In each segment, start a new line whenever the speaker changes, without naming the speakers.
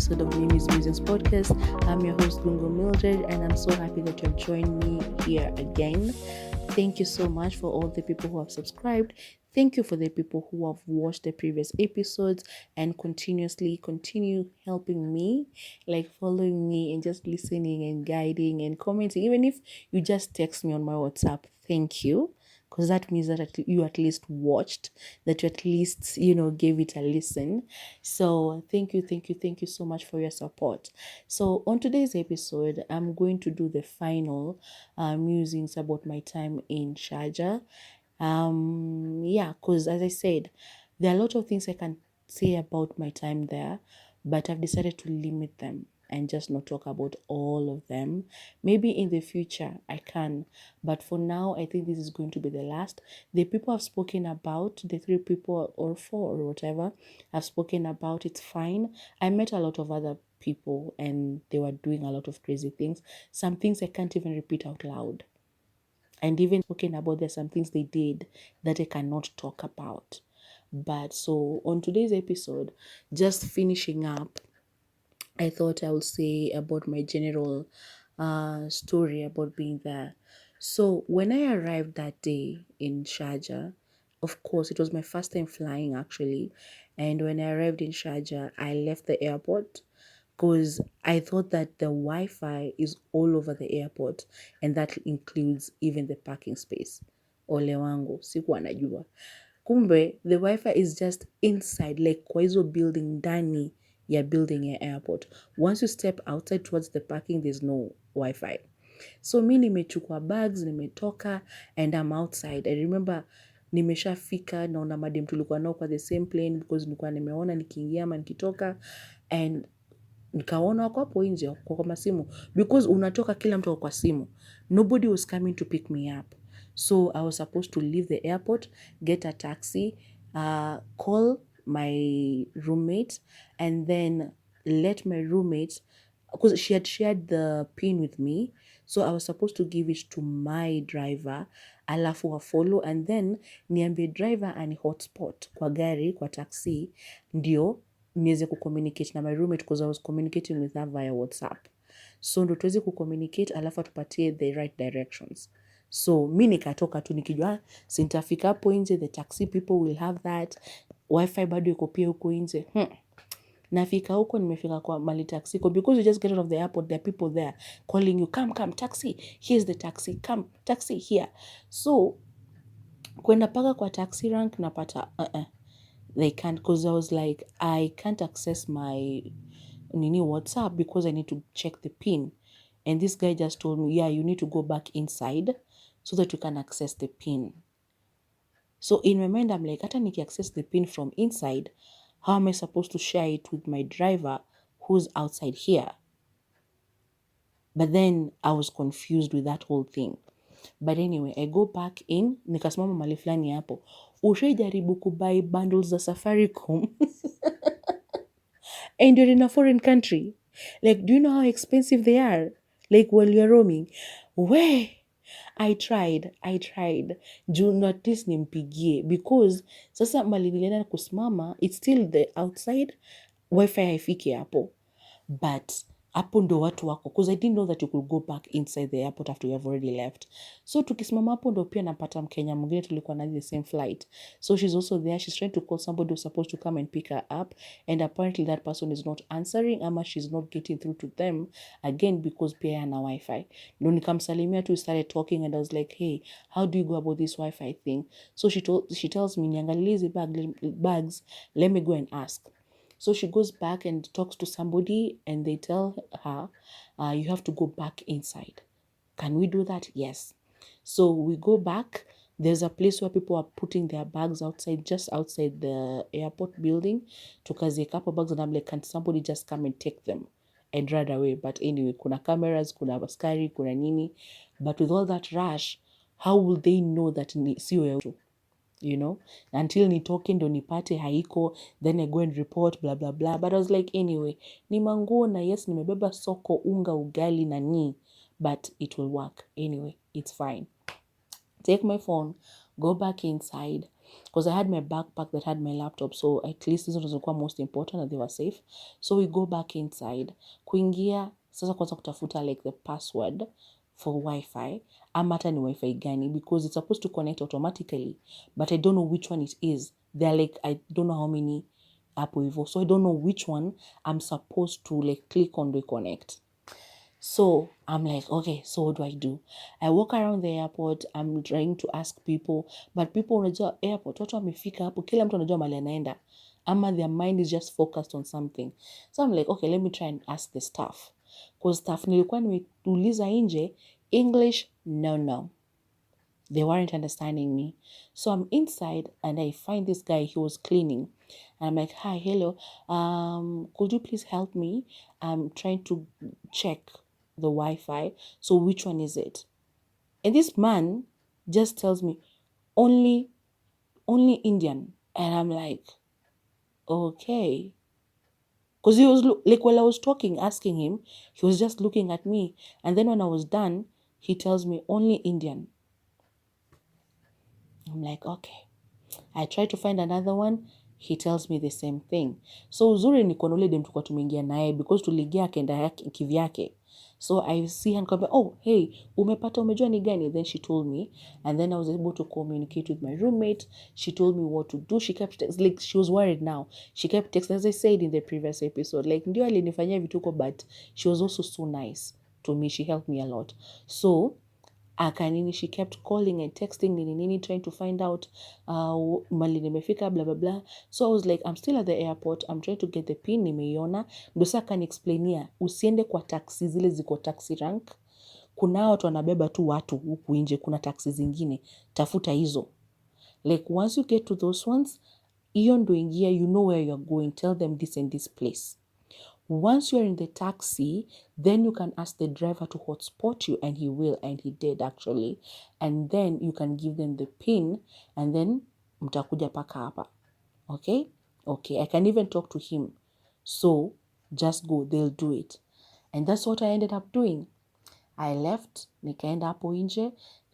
episode of Musings podcast. I'm your host, Gungo Mildred, and I'm so happy that you have joined me here again. Thank you so much for all the people who have subscribed. Thank you for the people who have watched the previous episodes and continue helping me, like following me and just listening and guiding and commenting. Even if you just text me on my WhatsApp, thank you. Because that means that you at least watched, that you at least, gave it a listen. So thank you so much for your support. So on today's episode, I'm going to do the final musings about my time in Sharjah. Because as I said, there are a lot of things I can say about my time there, but I've decided to limit them and just not talk about all of them. Maybe in the future I can, but for now I think this is going to be the last. The people I've spoken about, the 3 people or 4 or whatever I've spoken about, it's fine. I met a lot of other people and they were doing a lot of crazy things. Some things I can't even repeat out loud. And even spoken about, there's some things they did that I cannot talk about. But so on today's episode, just finishing up, I thought I would say about my general story about being there. So when I arrived that day in Sharjah, of course, it was my first time flying actually. And when I arrived in Sharjah, I left the airport because I thought that the Wi-Fi is all over the airport and that includes even the parking space. Ole wangu, sikuwa najua. Kumbe, the Wi-Fi is just inside, like kwa hizo building ndani ya building ya airport. Once you step outside towards the parking, there's no Wi-Fi. So mi nimechukua bags, nimetoka and I'm outside. I remember nimeshafika naona madem tulikuwa nao kwa the same plane because nilikuwa nimeona nikiingia ama nikitoka and nikaona wako hapo nje kwa masimu because unatoka kila mtu kwa simu. Nobody was coming to pick me up. So I was supposed to leave the airport, get a taxi, call my roommate, and then let my roommate, because she had shared the pin with me, so I was supposed to give it to my driver, alafu wa follow, and then niambie driver ani hotspot kwa gari, kwa taxi, ndio niweze kucommunicate na my roommate because I was communicating with her via WhatsApp. So ndo tuweze kucommunicate alafu atupatie the right directions. So mi nikatoka tu nikijua sintafika hapo nje, the taxi people will have that, Wi-Fi bado iko pia huko nje. Nafika huko, nimefika kwa mali taxi because you just get out of the airport, there are people there calling you, come taxi, here's the taxi, come taxi here. So kwenda paka kwa taxi rank napata they can't, because I was like, I can't access my WhatsApp because I need to check the pin. And this guy just told me, yeah, you need to go back inside so that you can access the pin. So in my mind, I'm like, hata niki access the pin from inside, how am I supposed to share it with my driver who's outside here? But then I was confused with that whole thing. But anyway, I go back in, nikasimama mahali fulani hapo. Ushaijaribu kubuy bundles za Safaricom and you're in a foreign country? Like, do you know how expensive they are? Like, while you're roaming. I tried. Juu not this nimpigie. Because, sasa mali nilienda kusimama, it's still the outside, Wi-Fi haifiki hapo. But, hapo ndo watu wako. Because I didn't know that you could go back inside the airport after you have already left. So, tukisimama hapo ndo pia napata Mkenya mwingine tulikuwa na the same flight. So, she's also there. She's trying to call somebody who's supposed to come and pick her up. And apparently that person is not answering ama she's not getting through to them. Again, because pia ana Wi-Fi. Ndo nikamsalimia tu, started talking and I was like, hey, how do you go about this Wi-Fi thing? So, she tells me, niangalie hizi bags, let me go and ask. So she goes back and talks to somebody and they tell her, you have to go back inside. Can we do that? Yes. So we go back. There's a place where people are putting their bags outside, just outside the airport building. Tukazi a couple bags and I'm like, can somebody just come and take them and run away? But anyway, kuna cameras, kuna askari, kuna nini. But with all that rush, how will they know that sio yetu? Until nitoke ndo nipate haiko, then I go and report blah blah blah. But I was like, anyway, ni manguo na yes, nimebeba soko, unga, ugali na but it will work anyway, it's fine. Take my phone, go back inside, because I had my backpack that had my laptop, so at least this was most important and they were safe. So we go back inside. Kuingia, sasa kwanza kutafuta like the password for Wi-Fi. Ama hata ni Wi-Fi gani, because it's supposed to connect automatically, but I don't know which one it is. They're like, I don't know how many hapo hivyo, so I don't know which one I'm supposed to like click on reconnect. So I'm like, okay, so what do I do? I walk around the airport. I'm trying to ask people, but people unajua airport, watu wamefika hapo, kila mtu anajua mahali anaenda, ama their mind is just focused on something. So I'm like, okay, let me try and ask the staff, because staff nilikuwa nimeuliza nje, English, no. They weren't understanding me. So I'm inside and I find this guy, he was cleaning. And I'm like, hi, hello. Could you please help me? I'm trying to check the Wi-Fi. So which one is it? And this man just tells me, only Indian. And I'm like, okay. Because he was like, while I was talking, asking him, he was just looking at me. And then when I was done, he tells me, only Indian. I'm like, okay. I try to find another one. He tells me the same thing. So uzuri ni kwa ule dem tulikuwa tumeingia naye, because tuliingia kenda yake kivyake. So I see her and oh, hey, umepata, umejua ni gani? Then she told me, and then I was able to communicate with my roommate. She told me what to do. She kept like, she was worried now. She kept texting, as I said in the previous episode, like ndio alinifanyia vituko, but she was also so nice to me. She helped me a lot. So akanini, she kept calling and texting nini, trying to find out mali nimefika, blah blah blah. So I was like, I'm still at the airport, I'm trying to get the pin, nimeiona. Ndo sasa akaniexplainia, usiende kwa taxi zile ziko taxi rank, kuna watu wanabeba tu watu huku nje, kuna taxi zingine, tafuta hizo. Like once you get to those ones, hiyo ndo ingia, you know where you're going, tell them this and this place. Once you're in the taxi, then you can ask the driver to hotspot you, and he will, and he did actually. And then you can give them the pin, and then mtakuja paka hapa. Okay? Okay, I can even talk to him. So, just go, they'll do it. And that's what I ended up doing. I left, nikaenda hapo nje.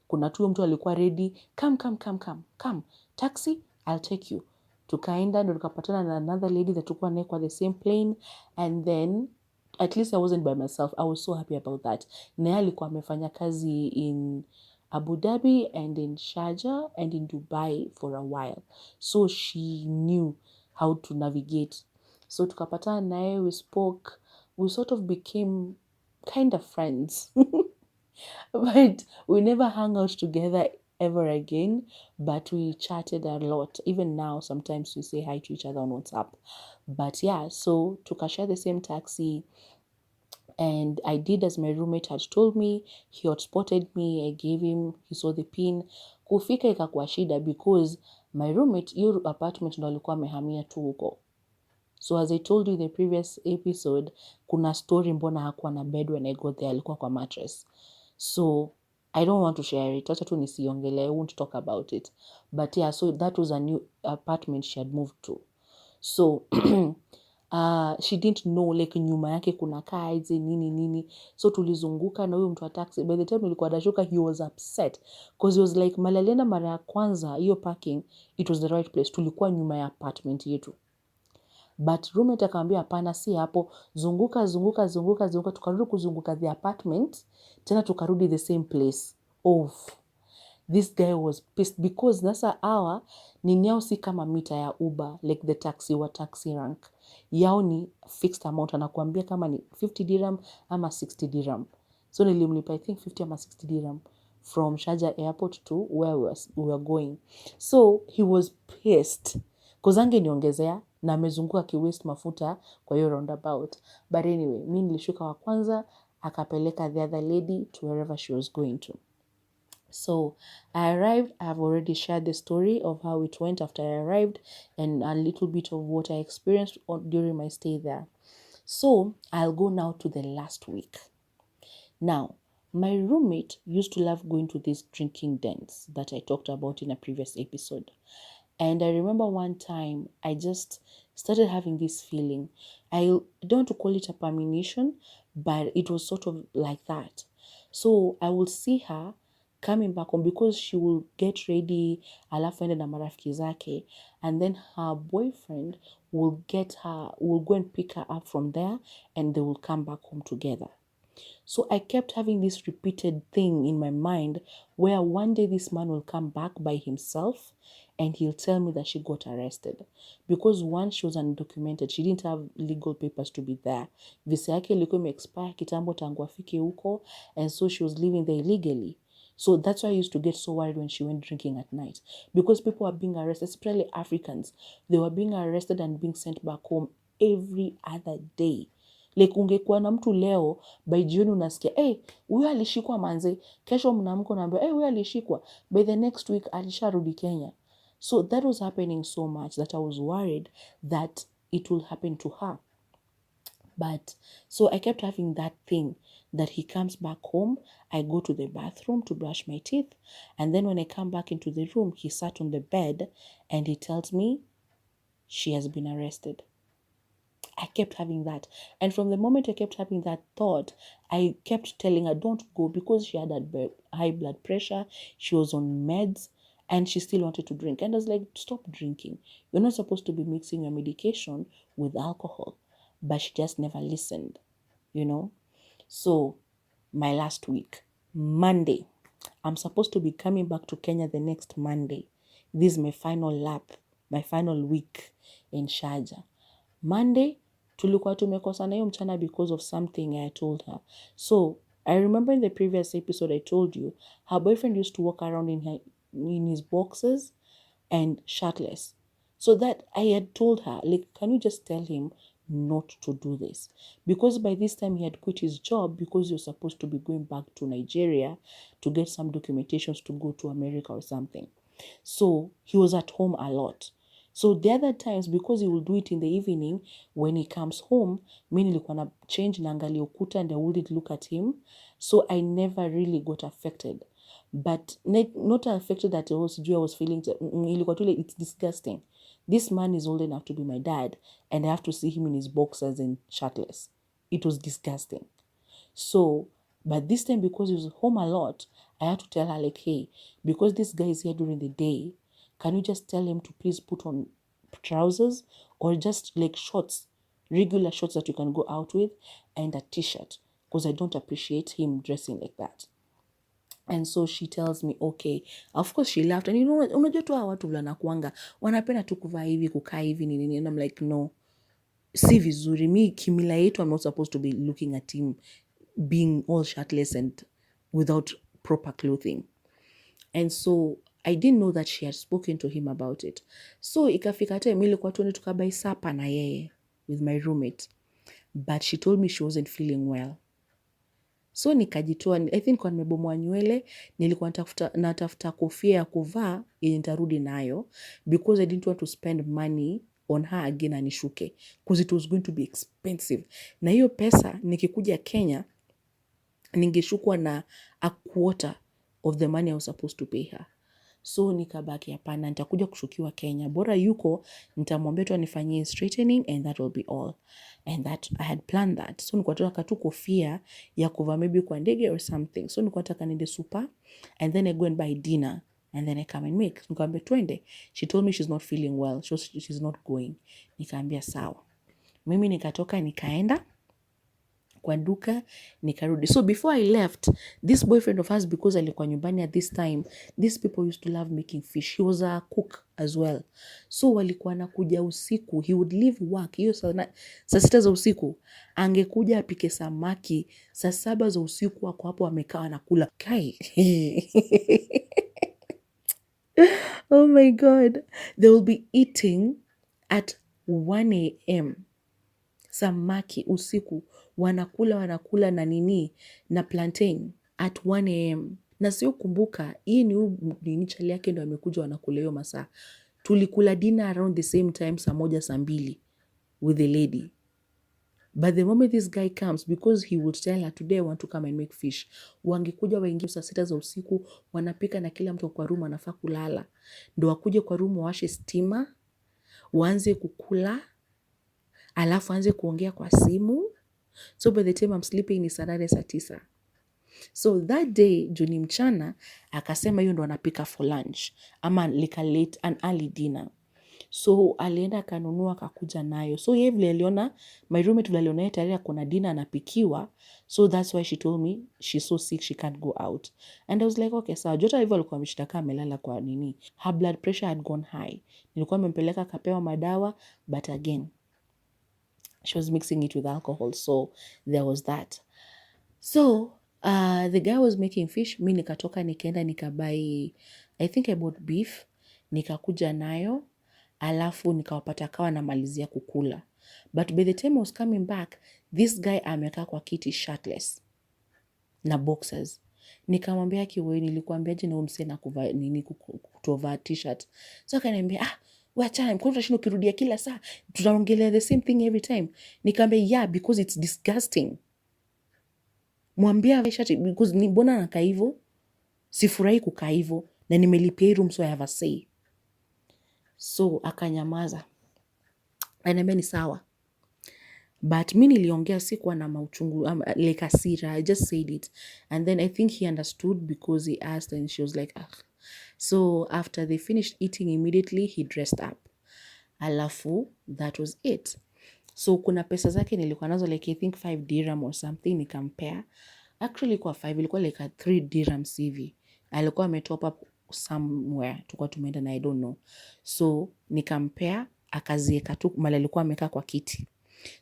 Kuna tu mtu alikuwa ready, come, taxi, I'll take you. Tukaenda, ndo tukapatana na another lady that tulikuwa naye kwa the same plane, and then at least I wasn't by myself. I was so happy about that. Naye alikuwa amefanya kazi in Abu Dhabi and in Sharjah and in Dubai for a while, so she knew how to navigate. So tukapatana naye, we spoke, we sort of became kind of friends. But we never hung out together ever again, but we chatted a lot. Even now, sometimes we say hi to each other on WhatsApp. But yeah, so tukashare the same taxi, and I did as my roommate had told me. He had spotted me, I gave him, he saw the pin. Kufika ikakuwa shida because my roommate, hiyo apartment ndo alikuwa amehamia tu huko. So as I told you in the previous episode, kuna story mbona hakuwa na bed when I got there, alikuwa kwa mattress. So I don't want to share it. Acha tu nisiongele, I won't talk about it. But yeah, so that was a new apartment she had moved to. So she didn't know like nyuma yake kuna kaa hizi nini. So tulizunguka na huyo mtu wa taxi. By the time nilikuwa nashuka, he was upset because he was like, malalienda mara ya kwanza hiyo parking, it was the right place. Tulikuwa nyuma ya apartment yetu. But roommate akamwambia hapana, si hapo, zunguka. Tukarudi kuzunguka the apartment, tena tukarudi the same place. This guy was pissed because nasa hour ni yao si kama mita ya Uber, like the taxi wa taxi rank. Yao ni fixed amount, anakuambia kama ni 50 dirham ama 60 dirham. So nilimlipa I think 50 ama 60 dirham from Sharjah airport to where we were going. So he was pissed because angeniongezea na amezunguka kiwaste mafuta kwa hiyo roundabout. But anyway, mimi nilishuka wa kwanza, akapeleka the other lady to wherever she was going to. So I arrived. I've already shared the story of how it went after I arrived and a little bit of what I experienced during my stay there. So I'll go now to the last week. Now, my roommate used to love going to these drinking dens that I talked about in a previous episode. And I remember one time I just started having this feeling. I don't want to call it a premonition, but it was sort of like that. So I would see her coming back home because she will get ready, alafu ende na marafiki zake, and then her boyfriend will go and pick her up from there, and they will come back home together. So I kept having this repeated thing in my mind where one day this man will come back by himself and he'll tell me that she got arrested. Because once she was undocumented, she didn't have legal papers to be there. Visa yake ilikuwa imeexpire kitambo tangu afike huko, and so she was living there illegally. So that's why I used to get so worried when she went drinking at night. Because people were being arrested, especially Africans. They were being arrested and being sent back home every other day. Like ungekuwa na mtu leo, by jioni unasikia, huyo alishikwa manze, kesho mnaamka unaambiwa, huyo alishikwa, by the next week alisharudi Kenya. So that was happening so much that I was worried that it will happen to her. But so I kept having that thing that he comes back home, I go to the bathroom to brush my teeth, and then when I come back into the room, he sat on the bed and he tells me she has been arrested. I kept having that. And from the moment I kept having that thought, I kept telling her, don't go, because she had high blood pressure. She was on meds and she still wanted to drink. And I was like, stop drinking. You're not supposed to be mixing your medication with alcohol. But she just never listened, So my last week, Monday, I'm supposed to be coming back to Kenya the next Monday. This is my final lap, my final week in Sharjah. Monday, tulikuwa tumekosana hiyo mchana because of something I told her. So, I remember in the previous episode I told you, her boyfriend used to walk around in his boxers and shirtless. So that I had told her, like, can you just tell him not to do this? Because by this time he had quit his job because you're supposed to be going back to Nigeria to get some documentations to go to America or something. So he was at home a lot. So the other times, because he will do it in the evening, when he comes home, mi nilikuwa na change naangalia ukuta and I wouldn't look at him. So I never really got affected. But not affected that I was feeling, it's disgusting. This man is old enough to be my dad and I have to see him in his boxers and shirtless. It was disgusting. So, but this time because he was home a lot, I had to tell her like, hey, because this guy is here during the day, can you just tell him to please put on trousers or just like shorts, regular shorts that you can go out with, and a t-shirt, because I don't appreciate him dressing like that. And so she tells me, okay. Of course she laughed. And you know what? Unajua tu hawa watu vile wanakuanga, wanapenda tu kuvaa hivi, kukaa hivi, nini. And I'm like, no. Si vizuri. Mi kimila yetu, I'm not supposed to be looking at him being all shirtless and without proper clothing. And so I didn't know that she had spoken to him about it. So ikafika time nilikuwa tuende tukabai sapa na yeye with my roommate. But she told me she wasn't feeling well. So nikajitoa, I think kwa nimebomoa nywele, nilikuwa natafuta kofia ya kuvaa yenye nitarudi nayo because I didn't want to spend money on her again anishuke because it was going to be expensive. Na hiyo pesa nikikuja Kenya ningeshukwa na a quarter of the money I was supposed to pay her. So nikabaki hapana, nitakuja kushukiwa Kenya. Bora yuko, nitamwambia tu anifanyie straightening and that will be all. And that I had planned that. So nilikuwa nataka tu kofia ya kuvaa maybe kwa ndege or something. So nilikuwa nataka niende super and then I go and buy dinner and then I come and make. Nikamwambia twende. She told me she's not feeling well. She's not going. Nikaambia sawa. Mimi nikatoka nikaenda kwa duka nikarudi. So before I left, this boyfriend of hers, because alikuwa nyumbani at this time, these people used to love making fish. He was a cook as well. So walikuwa nakuja usiku. He would leave work. Hiyo saa 6 za usiku. Angekuja apike samaki. Saa 7 za usiku wako hapo wamekaa wanakula. Kai. Oh my God. They will be eating at 1 a.m. Samaki usiku wanakula na nini na plantain at 1 a.m. Na sio kumbuka, hii ni chali yake ndo amekuja wanakula hiyo masaa. Tulikula dinner around the same time saa 1 saa 2 with the lady. But the moment this guy comes, because he would tell her, today I want to come and make fish. Wangekuja waingie saa 6 za usiku, wanapika na kila mtu kwa room anafaa kulala. Ndo wakuje kwa room washe stima, waanze kukula, alafu anze kuongea kwa simu. So by the time I'm sleeping ni saa 8 saa 9. So that day juni mchana akasema hiyo ndo anapika for lunch ama like a late an early dinner. So alienda akanunua akakuja nayo. So yeye vile aliona my roommate vile aliona yeye tayari akona dinner anapikiwa, so that's why she told me she's so sick she can't go out. And I was like, okay, sawa. Jota hivyo alikuwa ameshitaka amelala kwa nini. Her blood pressure had gone high. Nilikuwa nimempeleka akapewa madawa, but again she was mixing it with alcohol, so there was that. So the guy was making fish. Mi nikatoka nikaenda nikabai, I think I bought beef, nikakuja nayo, alafu nikawapata kawa namalizia kukula. But by the time I was coming back, this guy amekaa kwa kiti shirtless na boxers. Nikamwambia kiwe, nilikuambiaje na huyu msee na kuvaa nini kutovaa t-shirt. So akaniambia, wachana, mkono utashinda ukirudia kila saa, tutaongelea the same thing every time. Nikamwambia, yeah, because it's disgusting. Mwambia shati because ni mbona nakaa hivyo? Sifurahi kukaa hivyo na nimelipia hii room, so I have a say. So akanyamaza. Ananiambia ni sawa. But mi niliongea sikuwa na mauchungu, like hasira. I just said it. And then I think he understood because he asked and she was like, ah. So after they finished eating immediately, he dressed up. Alafu, that was it. So kuna pesa zake nilikuwa nazo like I think 5 dirham or something, nikampea. Actually kwa 5, ilikuwa like a 3 dirhams hivi. Alikuwa ametop up somewhere, tukua tumeenda na I don't know. So nikampea, akazieka tu mali alikuwa amekaa kwa kiti.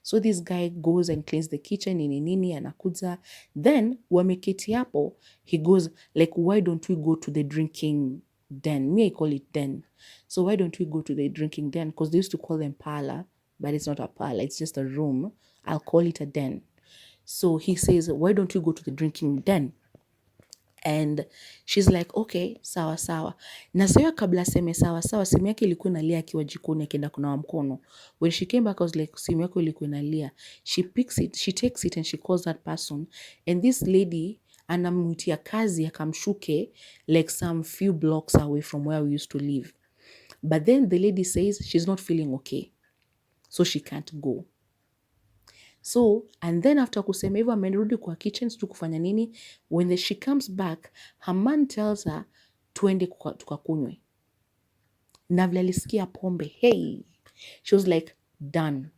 So this guy goes and cleans the kitchen, nini, anakuja. Then, wameketi hapo, he goes, like, why don't we go to the drinking den? Me, I call it den. So why don't we go to the drinking den? Because they used to call them parlor, but it's not a parlor, it's just a room. I'll call it a den. So he says, why don't you go to the drinking den? And she's like, okay, sawa sawa. Na sayo kabla seme sawa sawa, simu yake ilikuwa inalia akiwa jikoni akienda kunawa mkono. When she came back, I was like, simu yako ilikuwa inalia. She picks it, she takes it and she calls that person. And this lady anamwitia kazi akamshuke like some few blocks away from where we used to live. But then the lady says she's not feeling okay, so she can't go. So, and then after kusema hivyo amerudi kwa kitchen sijui kufanya nini. When she comes back, her man tells her tuende tukakunywe. Na vile alisikia pombe, hey, she was like, done,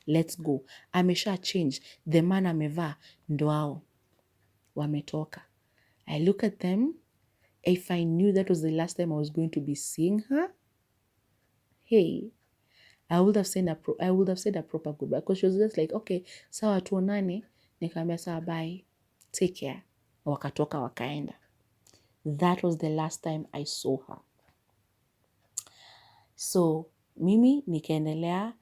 let's go. Amesha change, the man amevaa, ndo hao wametoka. I look at them, if I knew that was the last time I was going to be seeing her, hey, I would have said a proper goodbye, because she was just like, okay, sawa tuonane. Nikamwambia sawa, bye, take care. Wakatoka wakaenda. That was the last time I saw her. So mimi nikaendelea,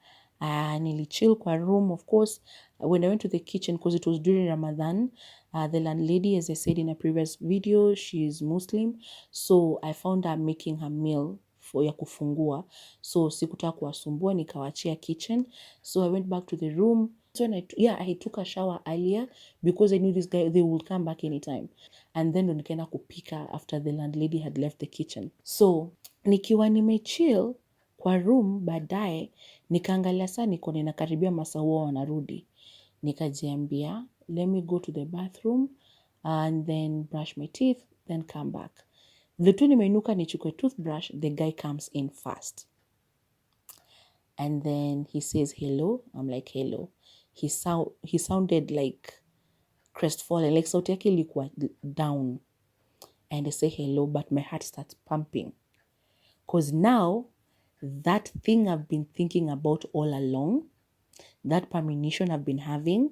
nilichill kwa room. Of course, when I went to the kitchen, because it was during Ramadan, the landlady, as I said in a previous video, she is Muslim, so I found her making her meal for ya kufungua. So sikutaka kuwasumbua, nikawachia kitchen. So I went back to the room. So I took a shower earlier because I knew this guy, they would come back anytime. And then nikaenda kupika after the landlady had left the kitchen. So nikiwa nimechill kwa room, baadaye nikaangalia saa niko ninakaribia masaa huo wanarudi. Nikajiambia, let me go to the bathroom and then brush my teeth, then come back. The tu nimeinuka nichukue toothbrush, the guy comes in fast. And then he says hello. I'm like, hello. He sounded like crestfallen, like sauti yake ilikuwa down. And I say hello, but my heart starts pumping. Because now, that thing I've been thinking about all along, that premonition I've been having,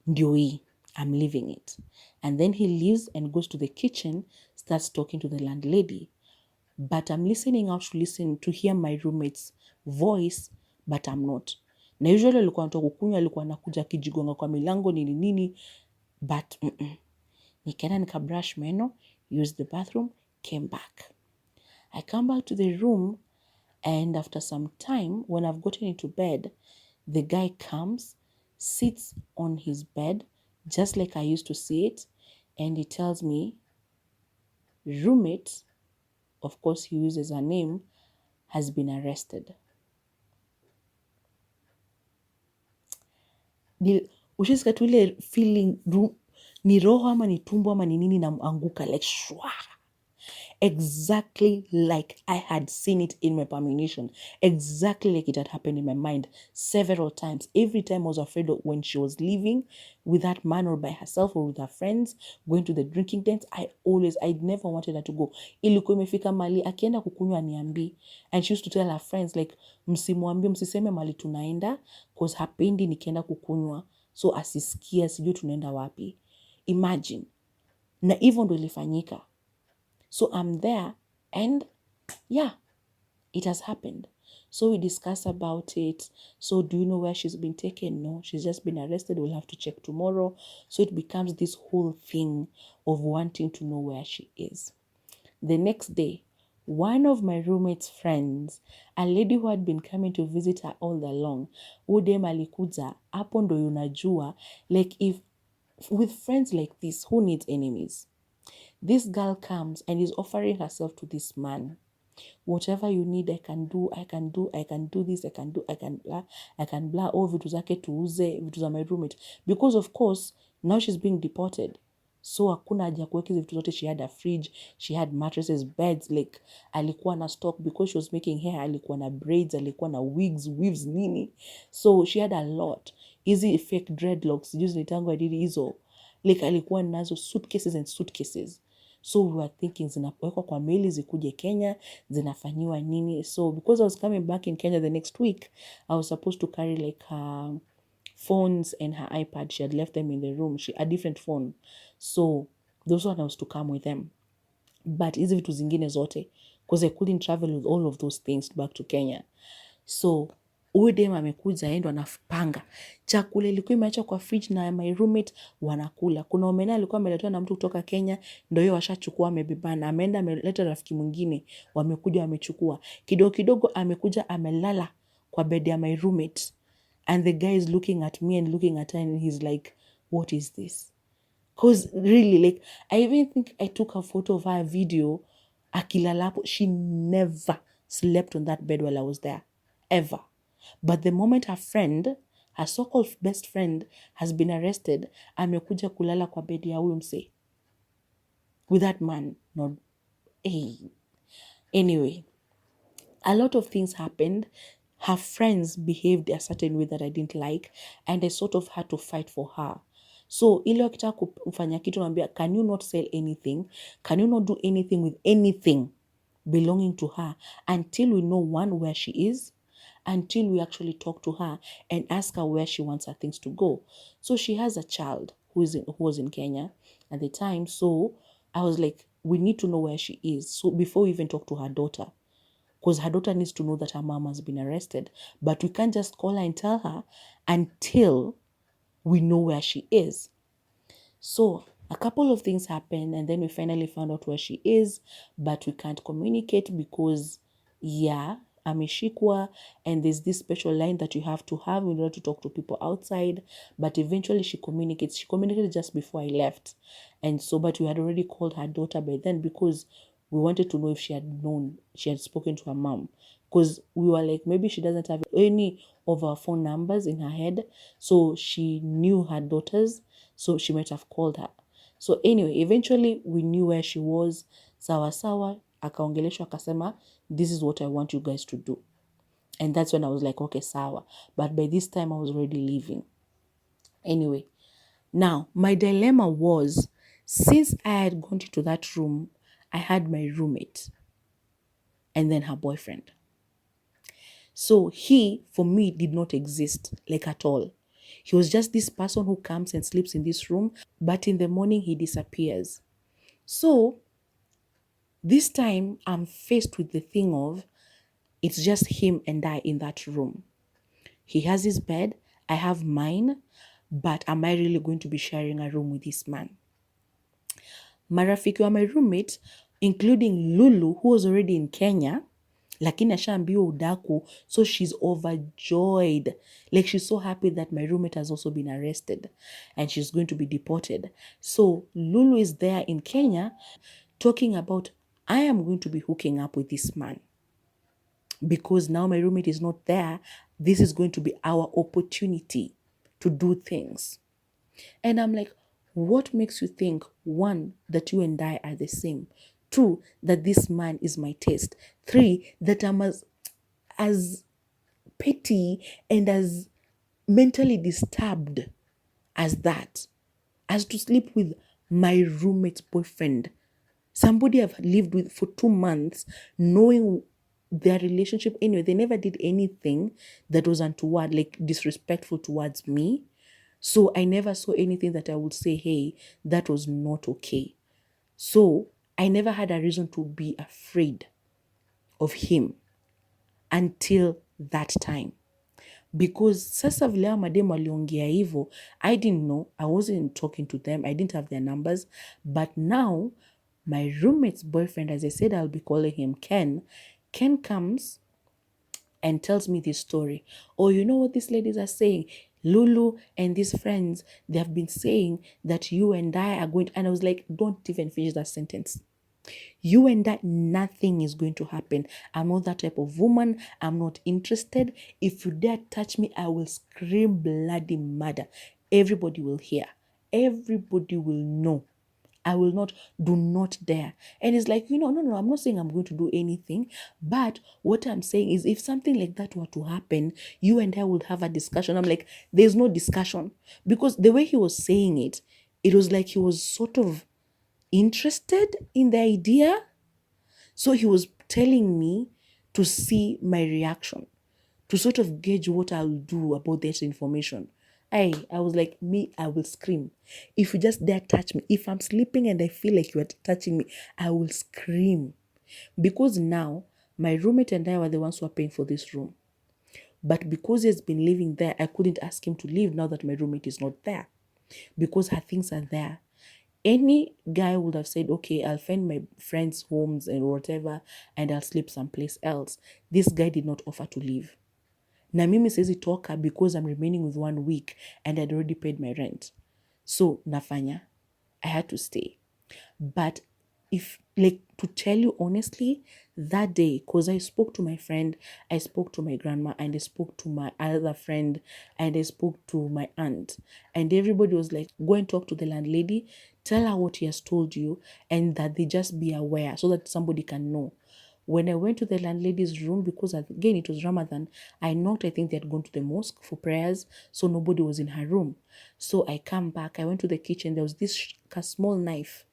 ndio hii, I'm leaving it. And then he leaves and goes to the kitchen, starts talking to the landlady. But I'm listening out to hear my roommate's voice, but I'm not. Na usually alikuwa anatoka kukunywa, alikuwa anakuja kijigonga kwa milango nini, but nikaenda nikabrush meno, used the bathroom, came back. I come back to the room, and after some time, when I've gotten into bed, the guy comes, sits on his bed, just like I used to see it, and he tells me, roommate, of course he uses her name, has been arrested. Ushisikia tu ile feeling Ni roho ama ni tumbo ama ni nini naanguka like shwa. Exactly like I had seen it in my premonition. Exactly like it had happened in my mind several times. Every time I was afraid of when she was leaving with that man or by herself or with her friends, going to the drinking dents, I never wanted her to go. Ilikuwa imefika mali, akienda kukunywa niambi. And she used to tell her friends like, msimuambie, msiseme mali tunaenda, cause hapendi nikienda kukunywa. So asisikia, sijui tunaenda wapi. Imagine. Na hivyo ndo ilifanyika. So I'm there and yeah, it has happened. So we discuss about it. So do you know where she's been taken? No, she's just been arrested. We'll have to check tomorrow. So it becomes this whole thing of wanting to know where she is. The next day, one of my roommate's friends, a lady who had been coming to visit her all along, udem alikuja, hapo ndo unajua, like if with friends like this, who needs enemies? This girl comes and is offering herself to this man. Whatever you need, I can do this, I can blah, oh, vitu zake tuuze, vitu za my roommate. Because of course, now she's being deported. So hakuna haja kuweka hizi vitu zote. She had a fridge, she had mattresses, beds, like alikuwa na stock because she was making hair, alikuwa na braids, alikuwa na weaves nini. So she had a lot. Hizi fake dreadlocks, sijui zinaitangwa nini hizo. Like alikuwa nazo suitcases. So we were thinking zinapowekwa kwa meli zikuje Kenya, zinafanyiwa nini. So because I was coming back in Kenya the next week, I was supposed to carry like her phones and her iPad. She had left them in the room. A different phone. So those one I was to come with them. But hizi vitu zingine zote, because I couldn't travel with all of those things back to Kenya. So huyu dem amekuja yeye ndo anapanga. Chakula ilikuwa imeacha kwa fridge na my roommate wanakula. Kuna omena alikuwa ameletwa na mtu kutoka Kenya, ndio yeye washachukua amebebana. Ameenda ameleta rafiki mwingine, wamekuja wamechukua. Kidogo kidogo amekuja amelala kwa bed ya my roommate. And the guy is looking at me and looking at her and he's like, what is this? Because really, like, I even think I took a photo of her video. Akilalapo, she never slept on that bed while I was there. Ever. But the moment her friend, her so-called best friend, has been arrested, amekuja kulala kwa bedi ya huyu mse. With that man. No. Hey. Anyway, a lot of things happened. Her friends behaved a certain way that I didn't like, and I sort of had to fight for her. So, ile wakitaka kufanya kitu naambia, can you not sell anything? Can you not do anything with anything belonging to her until we know one, where she is, until we actually talk to her and ask her where she wants her things to go. So she has a child who was in Kenya at the time. So I was like, we need to know where she is. So before we even talk to her daughter, because her daughter needs to know that her mom has been arrested. But we can't just call her and tell her until we know where she is. So a couple of things happened and then we finally found out where she is, but we can't communicate because, yeah, ameshikwa, and there's this special line that you have to have in order to talk to people outside. But eventually she communicates. She communicated just before I left. And so, but we had already called her daughter by then because we wanted to know if she had spoken to her mom. Because we were like, maybe she doesn't have any of her phone numbers in her head. So she knew her daughters. So she might have called her. So anyway, eventually we knew where she was. Sawa sawa, akaongeleshwa akasema, this is what I want you guys to do. And that's when I was like, okay, sawa. But by this time I was already leaving. Anyway, now my dilemma was, since I had gone into that room, I had my roommate and then her boyfriend. So he, for me, did not exist like at all. He was just this person who comes and sleeps in this room, but in the morning he disappears. So this time I'm faced with the thing of, it's just him and I in that room. He has his bed, I have mine, but am I really going to be sharing a room with this man? Marafiki wa my roommate, including Lulu, who was already in Kenya, lakini ashaambiwa udaku, so she's overjoyed. Like she's so happy that my roommate has also been arrested and she's going to be deported. So Lulu is there in Kenya talking about, I am going to be hooking up with this man. Because now my roommate is not there, this is going to be our opportunity to do things. And I'm like, What makes you think, one, that you and I are the same? Two, that this man is my taste? Three, that I'm as petty and as mentally disturbed as that, as to sleep with my roommate's boyfriend, somebody I've lived with for 2 months, knowing their relationship anyway. They never did anything that was untoward, like disrespectful towards me. So I never saw anything that I would say, hey, that was not okay. So I never had a reason to be afraid of him until that time. Because sasa vile hao mademu waliongea hivyo, I didn't know, I wasn't talking to them, I didn't have their numbers. But now my roommate's boyfriend, as I said, I'll be calling him Ken comes and tells me this story. Oh, you know what these ladies are saying? Lulu and these friends, they have been saying that you and I are going to, and I was like, don't even finish that sentence. You and I, nothing is going to happen. I'm not that type of woman. I'm not interested. If you dare touch me, I will scream bloody murder. Everybody will hear. Everybody will know. I will not, do not dare. And it's like, no, I'm not saying I'm going to do anything. But what I'm saying is, if something like that were to happen, you and I would have a discussion. I'm like, there's no discussion. Because the way he was saying it, it was like he was sort of interested in the idea. So he was telling me to see my reaction, to sort of gauge what I'll do about this information. I was like, I will scream. If you just dare touch me, if I'm sleeping and I feel like you are touching me, I will scream. Because now, my roommate and I were the ones who are paying for this room. But because he's been living there, I couldn't ask him to leave now that my roommate is not there. Because her things are there. Any guy would have said, okay, I'll find my friends' homes and whatever, and I'll sleep someplace else. This guy did not offer to leave. Na mimi siwezi toka because I'm remaining with 1 week and I'd already paid my rent. So nafanya, I had to stay. But if, like, to tell you honestly, that day, because I spoke to my friend, I spoke to my grandma, and I spoke to my other friend, and I spoke to my aunt, and everybody was like, go and talk to the landlady, tell her what he has told you, and that they just be aware so that somebody can know. When I went to the landlady's room, because again, it was Ramadan, I knocked, I think they had gone to the mosque for prayers, so nobody was in her room. So I come back, I went to the kitchen, there was this small knife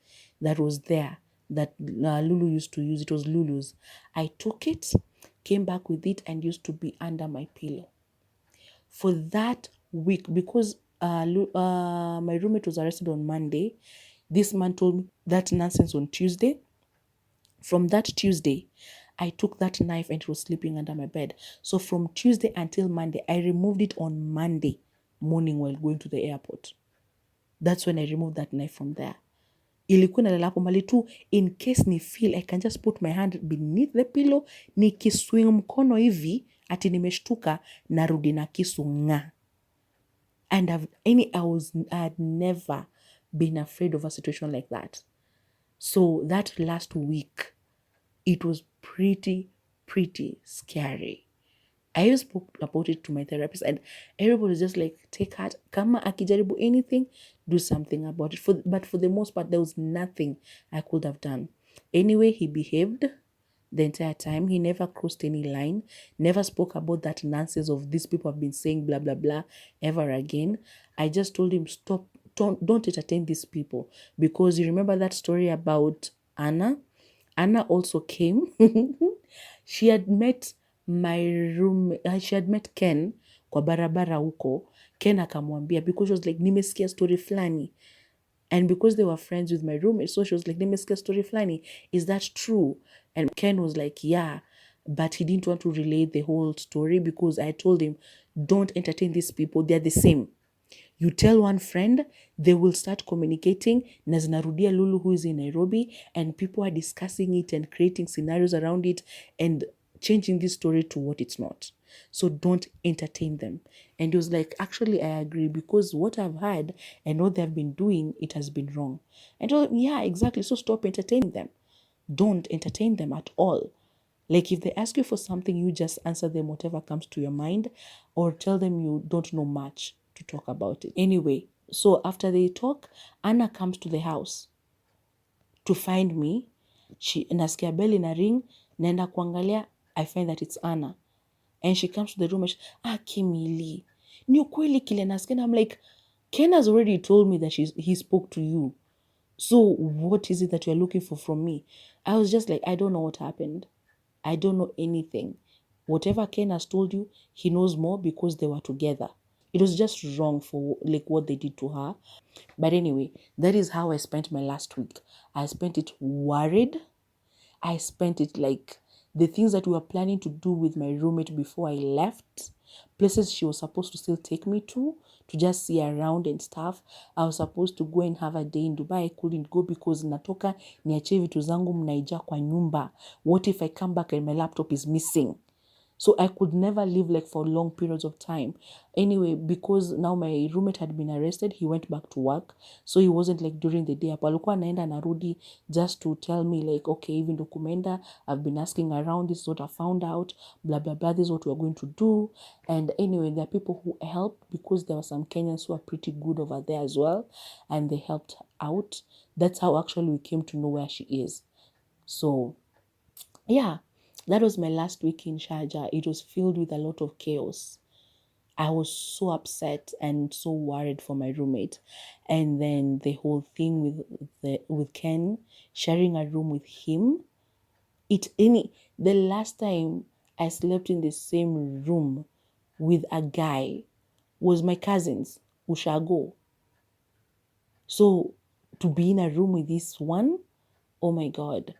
that was there that Lulu used to use. It was Lulu's. I took it, came back with it, and used to be under my pillow. For that week, because my roommate was arrested on Monday, this man told me that nonsense on Tuesday. From that Tuesday, I took that knife and it was sleeping under my bed. So from Tuesday until Monday, I removed it on Monday morning while going to the airport. That's when I removed that knife from there. Ilikuwa inalala hapo mali tu, in case ni feel I can just put my hand beneath the pillow, nikiswing mkono hivi ati nimeshtuka, narudi na kisu nga. And I had never been afraid of a situation like that. So that last week, it was pretty scary. I even spoke about it to my therapist, and everybody was just like, take heart, kama akijaribu anything, do something about it. But for the most part, there was nothing I could have done. Anyway, he behaved the entire time. He never crossed any line, never spoke about that nonsense of these people have been saying blah, blah, blah ever again. I just told him, stop, don't entertain these people. Because you remember that story about Anna? Anna also came. She had met she had met Ken kwa barabara huko. Ken akamwambia, because she was like, nimesikia story flani. And because they were friends with my roommate, so she was like, nimesikia story flani. Is that true? And Ken was like, yeah. But he didn't want to relay the whole story because I told him, don't entertain these people. They're the same. You tell one friend, they will start communicating, na zinarudia Lulu who is in Nairobi, and people are discussing it and creating scenarios around it and changing this story to what it's not. So don't entertain them. And he was like, actually, I agree, because what I've heard and what they've been doing, it has been wrong. And I told him, yeah, exactly. So stop entertaining them. Don't entertain them at all. Like, if they ask you for something, you just answer them whatever comes to your mind, or tell them you don't know much to talk about it. Anyway, So after they talk, Anna comes to the house to find me. Nasikia bell in a ring, naenda kuangalia, I find that it's Anna. And she comes to the room and Kimili, ni ukweli kile nasikia. I'm like, Ken has already told me that he spoke to you. So what is it that you're looking for from me? I was just like, I don't know what happened. I don't know anything. Whatever Ken has told you, he knows more because they were together. It was just wrong for like what they did to her. But anyway, that is how I spent my last week. I spent it worried. I spent it like the things that we were planning to do with my roommate before I left, places she was supposed to still take me to just see around and stuff. I was supposed to go and have a day in Dubai. I couldn't go because natoka niache vitu zangu mnaija kwa nyumba. What if I come back and my laptop is missing? So I could never live like for long periods of time. Anyway, because now my roommate had been arrested, he went back to work. So he wasn't like during the day. Hapo alikuwa anaenda narudi just to tell me like, okay, even dokumenda, I've been asking around, this is what I found out, blah, blah, blah, this is what we're going to do. And anyway, there are people who helped because there were some Kenyans who are pretty good over there as well. And they helped out. That's how actually we came to know where she is. So yeah, that was my last week in Sharjah. It was filled with a lot of chaos. I was so upset and so worried for my roommate. And then the whole thing with Ken, sharing a room with him. The last time I slept in the same room with a guy was my cousin's Ushago. So to be in a room with this one, oh my God.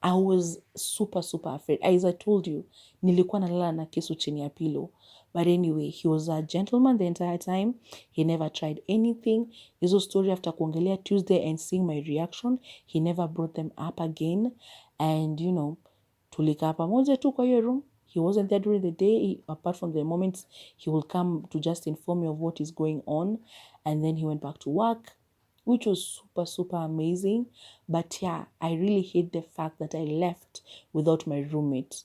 I was super, super afraid. As I told you, nilikuwa nalala na kisu chini ya pillow. But anyway, he was a gentleman the entire time. He never tried anything. Hizo story after kuongelea Tuesday and seeing my reaction, he never brought them up again. And, tulikaa pamoja tu kwa hiyo room. He wasn't there during the day, apart from the moments he will come to just inform me of what is going on. And then he went back to work, which was super, super amazing. But yeah, I really hate the fact that I left without my roommate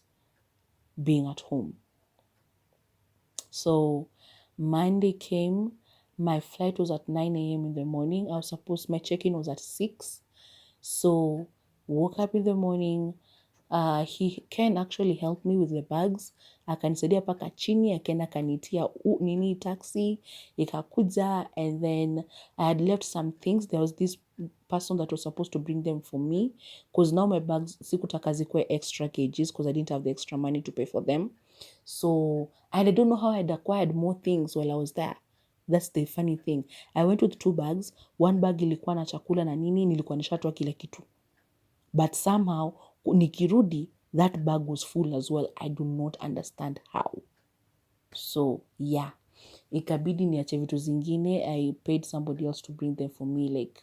being at home. So Monday came, my flight was at 9 a.m. in the morning. My check-in was at 6. So woke up in the morning. He can actually help me with the bags. Akanisaidia paka chini, akaenda akanitia nini taxi, ikakuja, and then I had left some things. There was this person that was supposed to bring them for me because now my bags sikutaka zikuwe extra kgs because I didn't have the extra money to pay for them. So, and I don't know how I'd acquired more things while I was there. That's the funny thing. I went with 2 bags. One bag ilikuwa na chakula na nini, nilikuwa nishatoa kila kitu. But somehow, nikirudi, that bag was full as well. I do not understand how. So, yeah. Ikabidi niache vitu zingine. I paid somebody else to bring them for me. Like,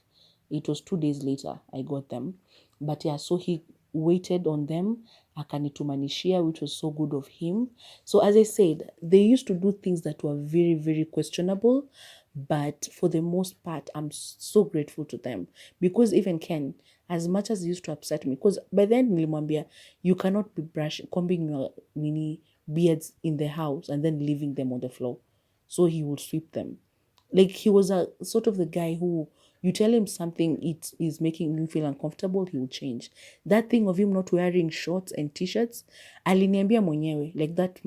it was 2 days later I got them. But yeah, so he waited on them. Akanitumanishia, which was so good of him. So as I said, they used to do things that were very, very questionable. But for the most part, I'm so grateful to them. Because even Ken, as much as he used to upset me, because by then nilimwambia, you cannot be combing your mini beards in the house and then leaving them on the floor. So he would sweep them. Like he was a sort of the guy who you tell him something it is making him feel uncomfortable, he will change. That thing of him not wearing shorts and t-shirts, aliniambia mwenyewe, like that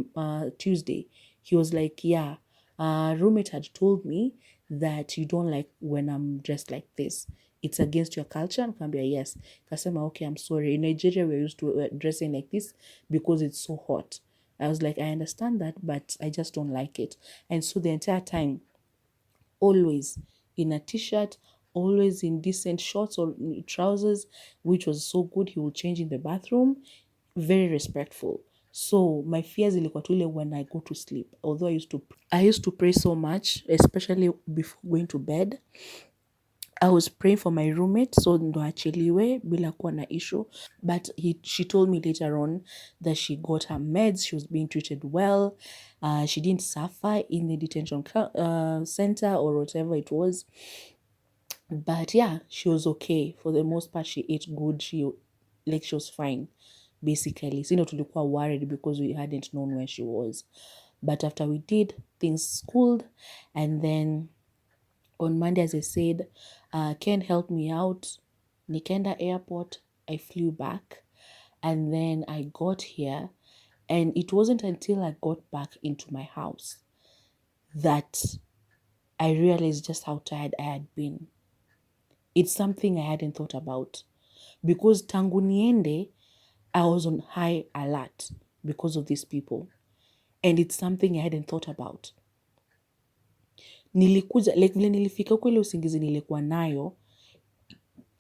Tuesday, he was like, yeah, roommate had told me that you don't like when I'm dressed like this. It's against your culture. And Kambia, yes. Kasema, okay, I'm sorry. In Nigeria, we're used to dressing like this because it's so hot. I was like, I understand that, but I just don't like it. And so the entire time, always in a t-shirt, always in decent shorts or trousers, which was so good. He would change in the bathroom. Very respectful. So my fears ilikuwa tu ile when I go to sleep. Although I used to pray so much, especially before going to bed. I was praying for my roommate so ndo achiliwe bila kuwa na issue. But she told me later on that she got her meds, she was being treated well, she didn't suffer in the detention center or whatever it was. But yeah, she was okay. For the most part, she ate good. She was fine, basically. So, tulikuwa worried because we hadn't known where she was. But after we did, things cooled. And then On Monday, as I said, Ken helped me out. Nikenda airport, I flew back, and then I got here, and it wasn't until I got back into my house that I realized just how tired I had been. It's something I hadn't thought about, because tangu niende, I was on high alert because of these people, and it's something I hadn't thought about. Nilikuja, like vile nilifika huko, ile usingizi nilikuwa nayo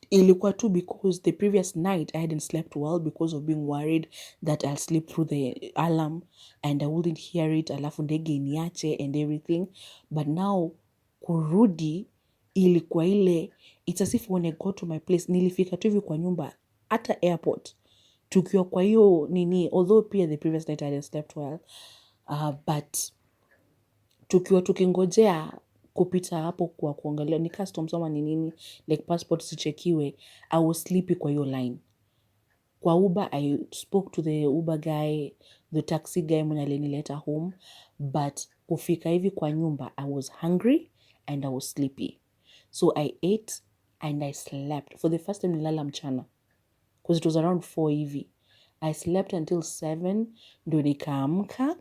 ilikuwa tu because the previous night I hadn't slept well because of being worried that I'll sleep through the alarm and I wouldn't hear it, alafu ndege iniache and everything. But now kurudi ilikuwa ile, it's as if when I got to my place, nilifika tu hivi kwa nyumba hata airport tukiwa kwa hiyo nini, although pia the previous night I hadn't slept well, but tukiwa tukingojea kupita hapo kwa kuangalia ni customs ama ni nini, like passport sichekiwe, I was sleepy kwa hiyo line. Kwa Uber, I spoke to the Uber guy, the taxi guy mwenye alinileta home, but kufika hivi kwa nyumba, I was hungry and I was sleepy. So I ate and I slept. For the first time nilala mchana, because it was around 4 hivi. I slept until 7, ndio nikaamka.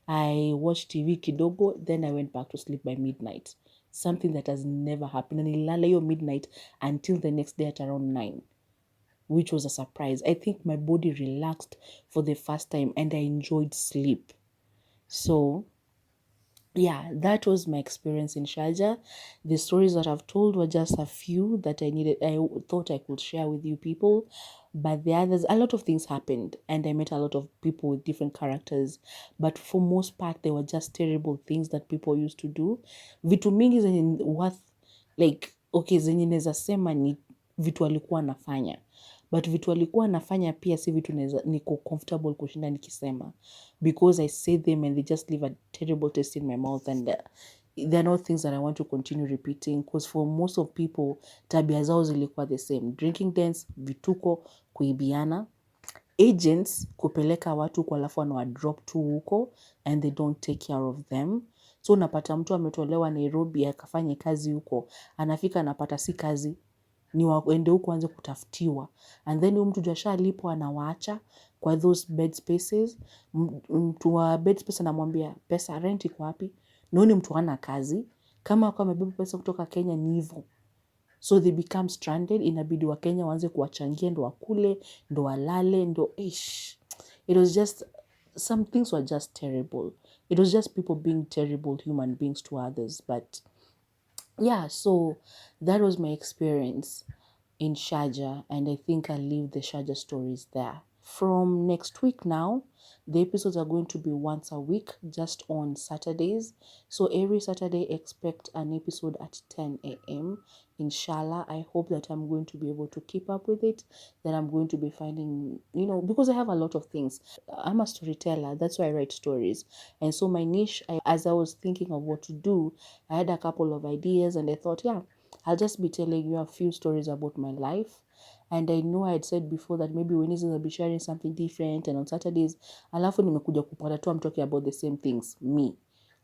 I watched TV kidogo, then I went back to sleep by midnight. Something that has never happened. And nilala hiyo midnight until the next day at around 9, which was a surprise. I think my body relaxed for the first time and I enjoyed sleep. So yeah, that was my experience in Sharjah. The stories that I've told were just a few that I thought I could share with you people. But the others, a lot of things happened and I met a lot of people with different characters. But for most part, they were just terrible things that people used to do. Vitu mingi zenye worth, like, okay, zenye neza sema ni vitu walikuwa nafanya. But vitu walikuwa nafanya pia si vitu niko comfortable kushinda nikisema, because I say them and they just leave a terrible taste in my mouth, and they're not things that I want to continue repeating, because for most of people tabia zao zilikuwa the same: drinking dance, vituko, kuibiana, agents kupeleka watu kwa alafu wanawadrop tu huko and they don't take care of them. So unapata mtu ametolewa Nairobi akafanye kazi huko, anafika anapata si kazi, ni waende huko anze kutafutiwa, and then mtu jasha alipo anawaacha kwa those bed spaces. Mtu wa bed space anamwambia pesa rent iko wapi? Naoni mtu hana kazi, kama kwa amebeba pesa kutoka Kenya ni hivyo. So they become stranded, inabidi wa Kenya waanze kuwachangia ndo wakule, ndo walale, ndo ish. It was just, some things were just terrible. It was just people being terrible human beings to others. But yeah, so that was my experience in Sharjah, and I think I'll leave the Sharjah stories there. From next week now, the episodes are going to be once a week, just on Saturdays. So every Saturday, expect an episode at 10 a.m. Inshallah, I hope that I'm going to be able to keep up with it, that I'm going to be finding, because I have a lot of things. I'm a storyteller, that's why I write stories. And so my niche, as I was thinking of what to do, I had a couple of ideas and I thought, yeah, I'll just be telling you a few stories about my life. And I know I had said before that maybe Wednesdays I'll be sharing something different, and on Saturdays, alafu nimekuja kupata tu I'm talking about the same things, me.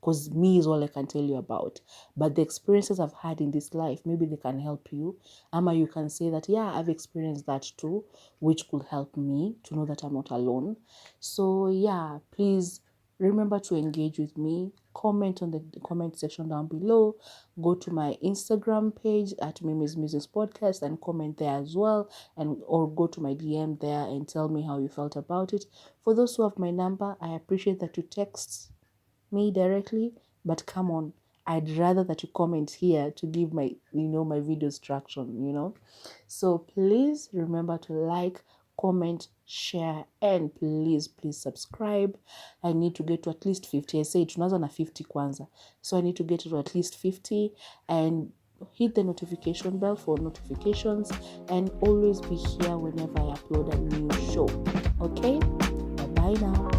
Because me is all I can tell you about. But the experiences I've had in this life, maybe they can help you. Ama you can say that, yeah, I've experienced that too, which could help me to know that I'm not alone. So yeah, please remember to engage with me. Comment on the comment section down below. Go to my Instagram page at Mimi's Musings Podcast and comment there as well. Or go to my DM there and tell me how you felt about it. For those who have my number, I appreciate that you text me directly, but come on, I'd rather that you comment here to give my my videos traction. So please remember to like, comment, share, and please subscribe. I need to get to at least 50. I say tunaanza na 50 kwanza, so I need to get to at least 50, and hit the notification bell for notifications, and always be here whenever I upload a new show. Okay, bye now.